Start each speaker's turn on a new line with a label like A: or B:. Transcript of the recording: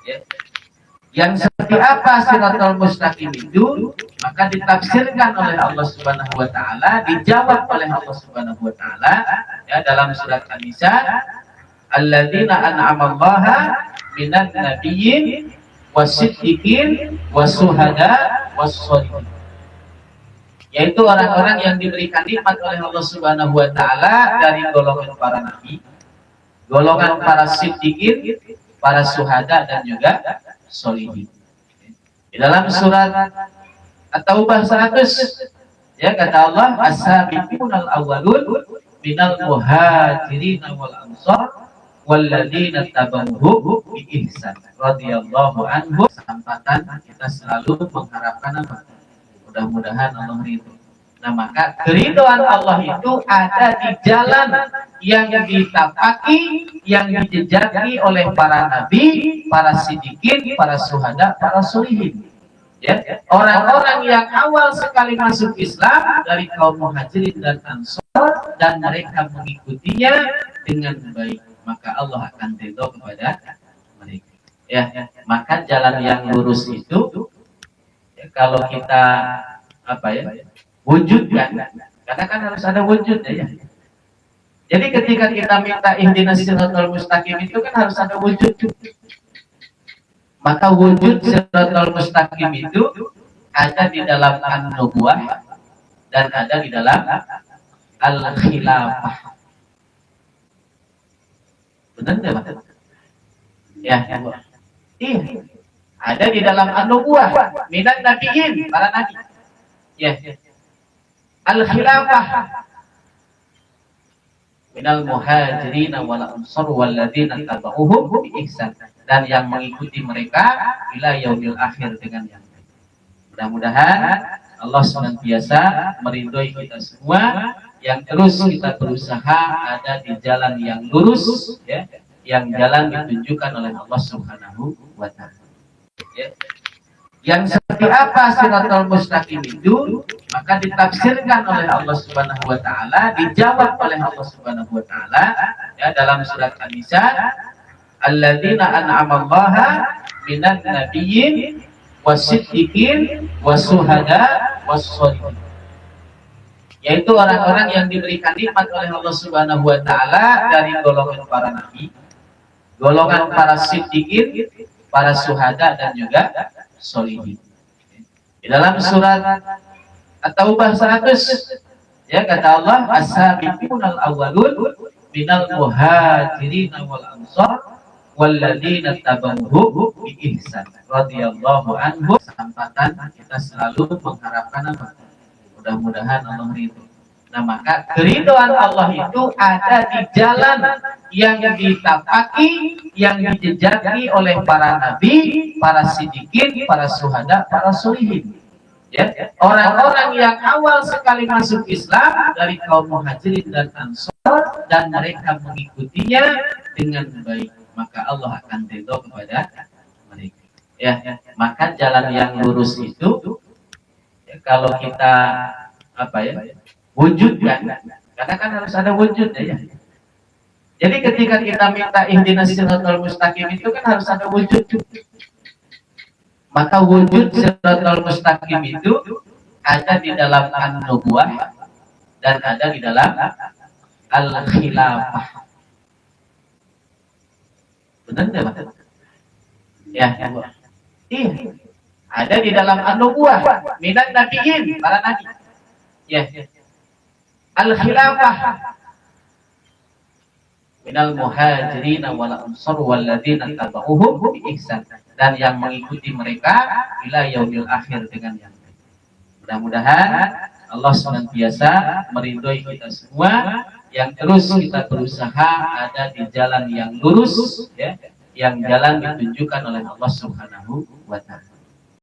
A: Ya. Yang seperti apa siratal mustaqim itu, maka ditafsirkan oleh Allah Subhanahu wa taala, dijawab oleh Allah Subhanahu wa taala ya dalam surat An-Nisa, alladzina an'amallaha minan nabiyyin wasiddiqin wasuhada wassolihin, yaitu orang-orang yang diberikan nikmat oleh Allah Subhanahu wa taala dari golongan para nabi, golongan para siddiqin, para syuhada dan juga solihin. Di dalam surat At-Taubah 100 ya kata Allah, as-sabiqunal awwalun minal muhajirin wal ansar walladzina tabauhum bi ihsan radhiyallahu anhum. Kesempatan kita selalu mengharapkan apa? Mudah-mudahan Allah ridho. Nah, maka keridhaan Allah itu ada di jalan yang ditapaki, yang dijejaki oleh para nabi, para siddiqin, para syuhada, para sholihin. Ya, orang-orang yang awal sekali masuk Islam dari kaum muhajirin dan ansor dan mereka mengikutinya dengan baik, maka Allah akan ridho kepada mereka. Ya, maka jalan yang lurus itu ya, kalau kita wujudkan, karena kan harus ada wujudnya ya. Jadi ketika kita minta ihdinas siratal mustaqim itu kan harus ada wujud. Maka wujud siratal mustaqim itu ada di dalam an-nubuwah dan ada di dalam al-khilafah. Benar enggak, Pak? Ya. Iya. Ada di dalam an-nubuwah minan nabiyyin, para nabi. Ya. Al-khilafah minal muhajirin wal ansar walladzina tabauhum bi ihsan, dan yang mengikuti mereka ila yaumil akhir dengan yang baik. Mudah-mudahan Allah senantiasa meridhoi kita semua, yang terus kita berusaha ada di jalan yang lurus ya, yang jalan ditunjukkan oleh Allah Subhanahu wa taala. Ya. Yang seperti apa siratal mustaqim itu, maka ditafsirkan oleh Allah Subhanahu wa taala, dijawab oleh Allah Subhanahu wa taala ya dalam surat An-Nisa, alladzina an'amallaha minan nabiyyin wasiddiqin wasuhada wassolihin, yaitu orang-orang yang diberikan nikmat oleh Allah Subhanahu wa taala dari golongan para nabi, golongan para siddiqin, para syuhada dan juga solihin. Di dalam surat At-Taubah 100 ya kata Allah, as-sabiqunal awwalun minal muhajirin wal ansar walladzina tabauhum bi ihsan radhiyallahu anhum. Kesempatan kita selalu mengharapkan apa? Mudah-mudahan Allah ridho. Nah, maka keridhaan Allah itu ada di jalan yang ditapaki, yang dijejaki oleh para nabi, para siddiqin, para syuhada, para sholihin. Ya, orang-orang yang awal sekali masuk Islam dari kaum muhajirin dan ansor dan mereka mengikutinya dengan baik, maka Allah akan ridho kepada mereka. Ya, maka jalan yang lurus itu ya, kalau kita wujudkan, karena kan harus ada wujudnya ya. Jadi ketika kita minta ihdinas siratal mustaqim itu kan harus ada wujud. Maka wujud siratal mustaqim itu ada di dalam an-nubuwah dan ada di dalam al-khilafah. Benar enggak, Pak? Ya. Iya. Ada di dalam an-nubuwah minan nabiyyin, para nabi. Ya. Al-khilafah minal muhajirin wal ansar walladzina tabauhum bi ihsan, dan yang mengikuti mereka ila yaumil akhir dengan yang baik. Mudah-mudahan Allah senantiasa meridhoi kita semua, yang terus kita berusaha ada di jalan yang lurus ya, yang jalan ditunjukkan oleh Allah Subhanahu wa taala.